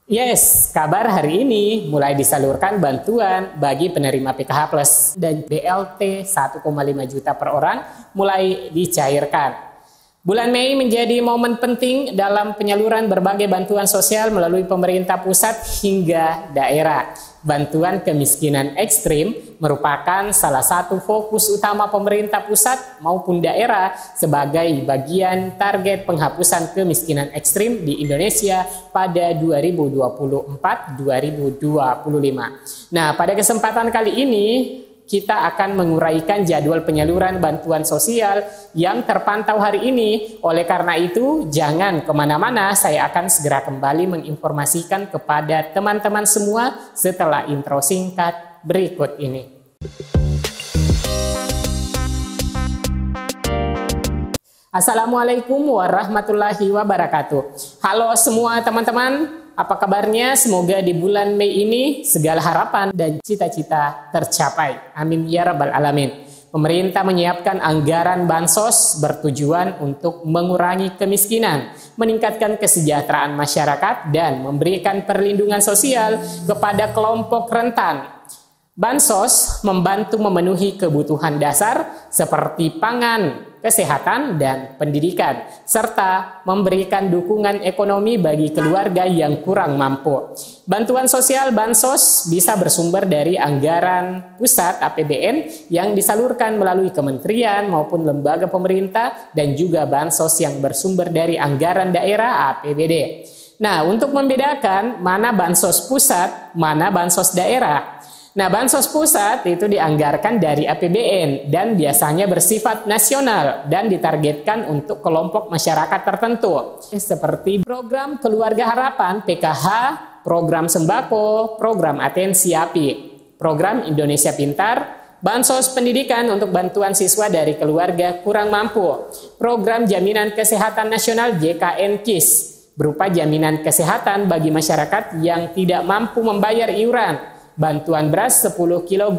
Yes, kabar hari ini mulai disalurkan bantuan bagi penerima PKH Plus dan BLT 1,5 juta per orang mulai dicairkan. Bulan Mei menjadi momen penting dalam penyaluran berbagai bantuan sosial melalui pemerintah pusat hingga daerah. Bantuan kemiskinan ekstrim merupakan salah satu fokus utama pemerintah pusat maupun daerah sebagai bagian target penghapusan kemiskinan ekstrim di Indonesia pada 2024-2025. Nah, pada kesempatan kali ini kita akan menguraikan jadwal penyaluran bantuan sosial yang terpantau hari ini. Oleh karena itu, jangan kemana-mana, saya akan segera kembali menginformasikan kepada teman-teman semua setelah intro singkat berikut ini. Assalamualaikum warahmatullahi wabarakatuh. Halo semua teman-teman. Apa kabarnya? Semoga di bulan Mei ini segala harapan dan cita-cita tercapai. Amin ya rabbal alamin. Pemerintah menyiapkan anggaran bansos bertujuan untuk mengurangi kemiskinan, meningkatkan kesejahteraan masyarakat, dan memberikan perlindungan sosial kepada kelompok rentan. Bansos membantu memenuhi kebutuhan dasar seperti pangan, kesehatan, dan pendidikan, serta memberikan dukungan ekonomi bagi keluarga yang kurang mampu. Bantuan sosial bansos bisa bersumber dari anggaran pusat APBN yang disalurkan melalui kementerian maupun lembaga pemerintah dan juga bansos yang bersumber dari anggaran daerah APBD. Nah, untuk membedakan mana bansos pusat, mana bansos daerah. Nah, bansos pusat itu dianggarkan dari APBN dan biasanya bersifat nasional dan ditargetkan untuk kelompok masyarakat tertentu seperti program Keluarga Harapan PKH, program sembako, program Atensi API, program Indonesia Pintar, bansos pendidikan untuk bantuan siswa dari keluarga kurang mampu, program Jaminan Kesehatan Nasional JKN KIS berupa jaminan kesehatan bagi masyarakat yang tidak mampu membayar iuran, bantuan beras 10 kg,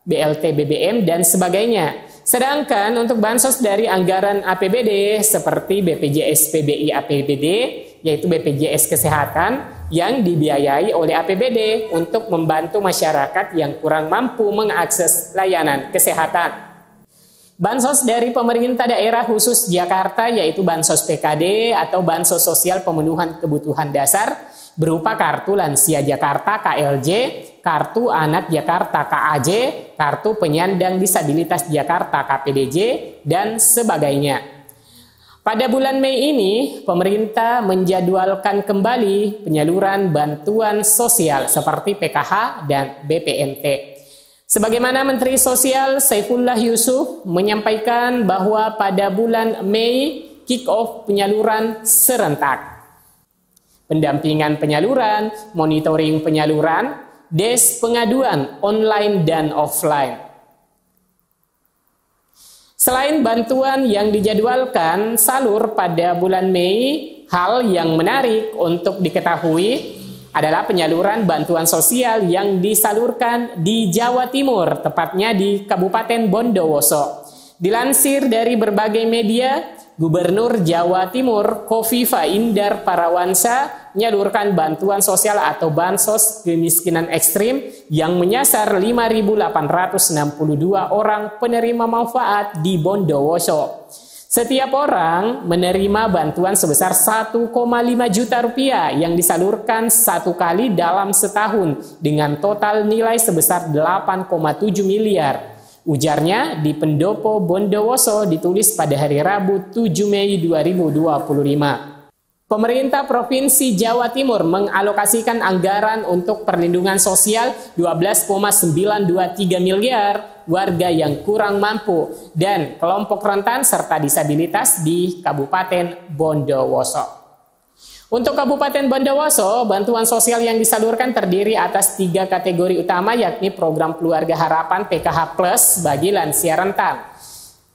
BLT BBM, dan sebagainya. Sedangkan untuk bansos dari anggaran APBD seperti BPJS PBI APBD, yaitu BPJS Kesehatan, yang dibiayai oleh APBD untuk membantu masyarakat yang kurang mampu mengakses layanan kesehatan. Bansos dari pemerintah daerah khusus Jakarta yaitu Bansos PKD atau Bansos Sosial Pemenuhan Kebutuhan Dasar berupa Kartu Lansia Jakarta KLJ, Kartu Anak Jakarta KAJ, Kartu Penyandang Disabilitas Jakarta KPDJ, dan sebagainya. Pada bulan Mei ini, pemerintah menjadwalkan kembali penyaluran bantuan sosial seperti PKH dan BPNT. Sebagaimana Menteri Sosial Saifullah Yusuf menyampaikan bahwa pada bulan Mei kick-off penyaluran serentak. Pendampingan penyaluran, monitoring penyaluran, desk pengaduan online dan offline. Selain bantuan yang dijadwalkan salur pada bulan Mei, hal yang menarik untuk diketahui adalah penyaluran bantuan sosial yang disalurkan di Jawa Timur, tepatnya di Kabupaten Bondowoso. Dilansir dari berbagai media, Gubernur Jawa Timur Kofifa Indar Parawansa menyalurkan bantuan sosial atau bansos kemiskinan ekstrim yang menyasar 5.862 orang penerima manfaat di Bondowoso. Setiap orang menerima bantuan sebesar 1,5 juta rupiah yang disalurkan satu kali dalam setahun dengan total nilai sebesar 8,7 miliar. Ujarnya di Pendopo Bondowoso ditulis pada hari Rabu 7 Mei 2025. Pemerintah Provinsi Jawa Timur mengalokasikan anggaran untuk perlindungan sosial 12,923 miliar warga yang kurang mampu dan kelompok rentan serta disabilitas di Kabupaten Bondowoso. Untuk Kabupaten Bondowoso, bantuan sosial yang disalurkan terdiri atas 3 kategori utama yakni program Keluarga Harapan PKH Plus bagi lansia rentan,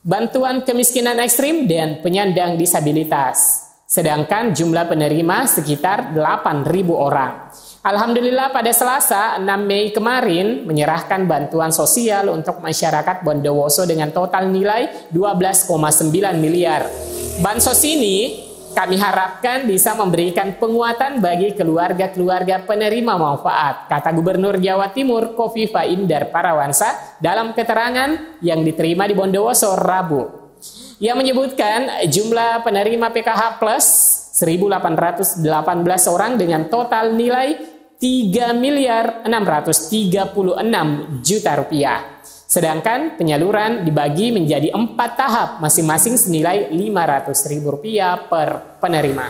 bantuan kemiskinan ekstrim, dan penyandang disabilitas. Sedangkan jumlah penerima sekitar 8.000 orang. Alhamdulillah pada Selasa 6 Mei kemarin menyerahkan bantuan sosial untuk masyarakat Bondowoso dengan total nilai 12,9 miliar. Bansos ini Kami harapkan bisa memberikan penguatan bagi keluarga-keluarga penerima manfaat, kata Gubernur Jawa Timur Kofifa Indar Parawansa dalam keterangan yang diterima di Bondowoso Rabu. Ia menyebutkan jumlah penerima PKH Plus 1.818 orang dengan total nilai 3.636 juta rupiah. Sedangkan penyaluran dibagi menjadi 4 tahap, masing-masing senilai Rp500.000 per penerima.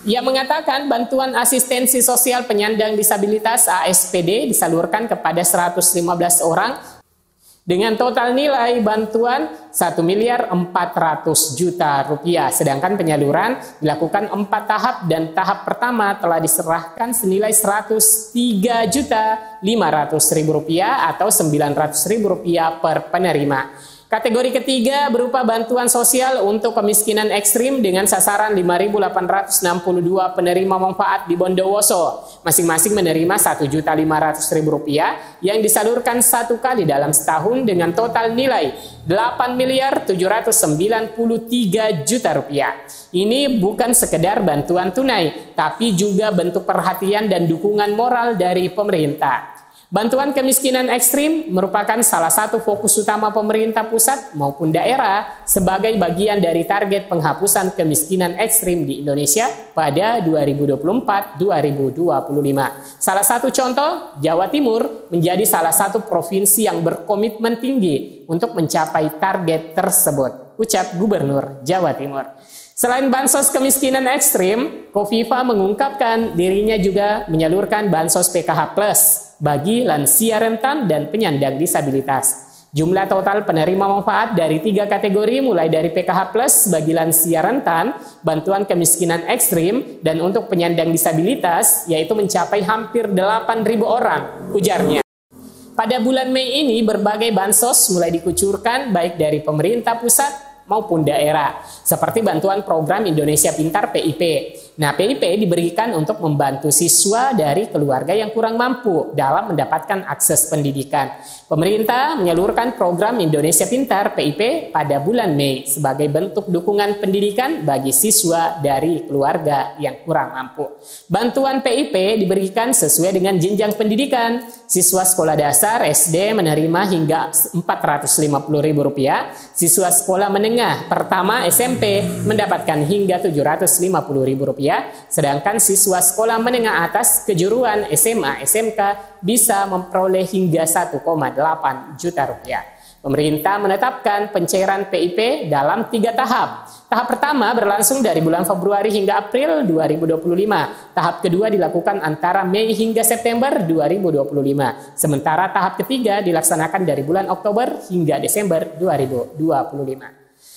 Ia mengatakan bantuan asistensi sosial penyandang disabilitas ASPD disalurkan kepada 115 orang dengan total nilai bantuan Rp1.400.000.000. Sedangkan penyaluran dilakukan 4 tahap dan tahap pertama telah diserahkan senilai Rp103.500.000 atau Rp900.000 per penerima. Kategori ketiga berupa bantuan sosial untuk kemiskinan ekstrim dengan sasaran 5.862 penerima manfaat di Bondowoso. Masing-masing menerima Rp1.500.000 yang disalurkan 1 kali dalam setahun dengan total nilai Rp8.793 juta. Ini bukan sekedar bantuan tunai, tapi juga bentuk perhatian dan dukungan moral dari pemerintah. Bantuan kemiskinan ekstrim merupakan salah satu fokus utama pemerintah pusat maupun daerah sebagai bagian dari target penghapusan kemiskinan ekstrim di Indonesia pada 2024-2025. Salah satu contoh, Jawa Timur menjadi salah satu provinsi yang berkomitmen tinggi untuk mencapai target tersebut, ucap Gubernur Jawa Timur. Selain bansos kemiskinan ekstrim, Kofifa mengungkapkan dirinya juga menyalurkan bansos PKH Plus bagi lansia rentan dan penyandang disabilitas. Jumlah total penerima manfaat dari 3 kategori mulai dari PKH Plus bagi lansia rentan, bantuan kemiskinan ekstrim, dan untuk penyandang disabilitas yaitu mencapai hampir 8.000 orang, ujarnya. Pada bulan Mei ini berbagai bansos mulai dikucurkan baik dari pemerintah pusat maupun daerah, seperti bantuan program Indonesia Pintar PIP. Nah, PIP diberikan untuk membantu siswa dari keluarga yang kurang mampu dalam mendapatkan akses pendidikan. Pemerintah menyalurkan program Indonesia Pintar PIP pada bulan Mei sebagai bentuk dukungan pendidikan bagi siswa dari keluarga yang kurang mampu. Bantuan PIP diberikan sesuai dengan jenjang pendidikan. Siswa sekolah dasar SD menerima hingga Rp450.000, siswa sekolah menengah pertama SMP mendapatkan hingga Rp750.000, sedangkan siswa sekolah menengah atas kejuruan SMA SMK bisa memperoleh hingga Rp1,8 juta. Pemerintah menetapkan pencairan PIP dalam 3 tahap. Tahap pertama berlangsung dari bulan Februari hingga April 2025. Tahap kedua dilakukan antara Mei hingga September 2025. Sementara tahap ketiga dilaksanakan dari bulan Oktober hingga Desember 2025.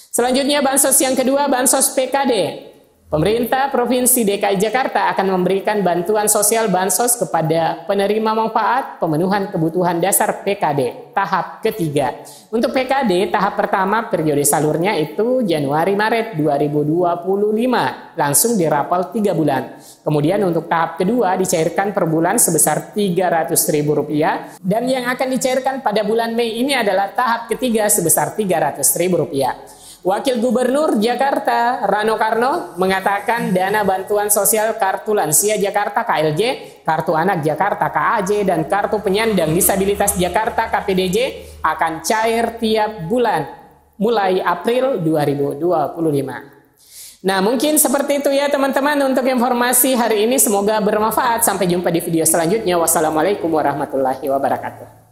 Selanjutnya bansos yang kedua, bansos PKD. Pemerintah Provinsi DKI Jakarta akan memberikan bantuan sosial bansos kepada penerima manfaat pemenuhan kebutuhan dasar PKD tahap ketiga. Untuk PKD tahap pertama periode salurnya itu Januari-Maret 2025, langsung dirapel 3 bulan. Kemudian untuk tahap kedua dicairkan per bulan sebesar Rp300.000 dan yang akan dicairkan pada bulan Mei ini adalah tahap ketiga sebesar Rp300.000. Wakil Gubernur Jakarta Rano Karno mengatakan dana bantuan sosial Kartu Lansia Jakarta KLJ, Kartu Anak Jakarta KAJ, dan Kartu Penyandang Disabilitas Jakarta KPDJ akan cair tiap bulan mulai April 2025. Nah, mungkin seperti itu ya teman-teman untuk informasi hari ini. Semoga bermanfaat. Sampai jumpa di video selanjutnya. Wassalamualaikum warahmatullahi wabarakatuh.